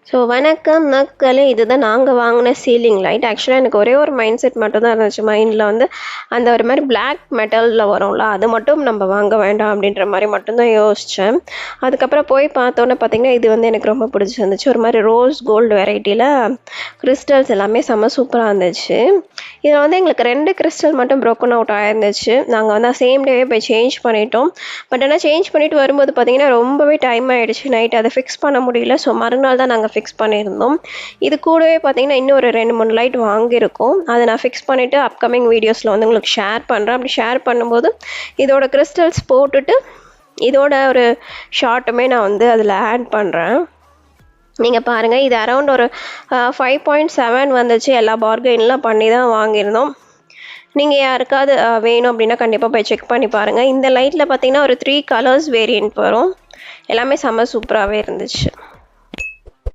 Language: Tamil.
ஸோ வணக்கம் மக்களே, இதுதான் நாங்கள் வாங்கின சீலிங் லைட். ஆக்சுவலாக எனக்கு ஒரே ஒரு மைண்ட் செட் மட்டும் தான் இருந்துச்சு மைண்டில். வந்து அந்த ஒரு மாதிரி பிளாக் மெட்டலில் வரும்ல, அது மட்டும் நம்ம வாங்க வேண்டாம் அப்படின்ற மாதிரி மட்டும்தான் யோசித்தேன். அதுக்கப்புறம் போய் பார்த்தோன்னே பார்த்திங்கன்னா இது வந்து எனக்கு ரொம்ப பிடிச்சிருந்துச்சு. ஒரு மாதிரி ரோஸ் கோல்டு வெரைட்டியில் கிறிஸ்டல்ஸ் எல்லாமே செம்ம சூப்பராக இருந்துச்சு. இதில் வந்து எங்களுக்கு 2 கிறிஸ்டல் மட்டும் ப்ரோக்கன் அவுட் ஆயிருந்துச்சு. நாங்கள் வந்து சேம் டேவே போய் சேஞ்ச் பண்ணிட்டோம். பட் ஆனால் சேஞ்ச் பண்ணிவிட்டு வரும்போது பார்த்திங்கன்னா ரொம்பவே டைம் ஆகிடுச்சு. நைட் அதை ஃபிக்ஸ் பண்ண முடியல. ஸோ மறுநாள் தான் நாங்கள் ஃபிக்ஸ் பண்ணியிருந்தோம். இது கூடவே பார்த்திங்கன்னா இன்னும் ஒரு 2-3 லைட் வாங்கியிருக்கோம். அதை நான் ஃபிக்ஸ் பண்ணிவிட்டு அப்கமிங் வீடியோஸில் வந்து உங்களுக்கு ஷேர் பண்ணுறேன். அப்படி ஷேர் பண்ணும்போது இதோட கிறிஸ்டல்ஸ் போட்டுட்டு இதோட ஒரு ஷார்ட்டுமே நான் வந்து அதில் ஆட் பண்ணுறேன். நீங்கள் பாருங்கள், இது அரௌண்ட் ஒரு 5.7 வந்துச்சு. எல்லா பார்கெயின்லாம் பண்ணி தான் வாங்கியிருந்தோம். நீங்கள் யாருக்காவது வேணும் அப்படின்னா கண்டிப்பாக போய் செக் பண்ணி பாருங்கள். இந்த லைட்டில் பார்த்தீங்கன்னா ஒரு 3 கலர்ஸ் வேரியண்ட் வரும். எல்லாமே செம்ம சூப்பராகவே இருந்துச்சு.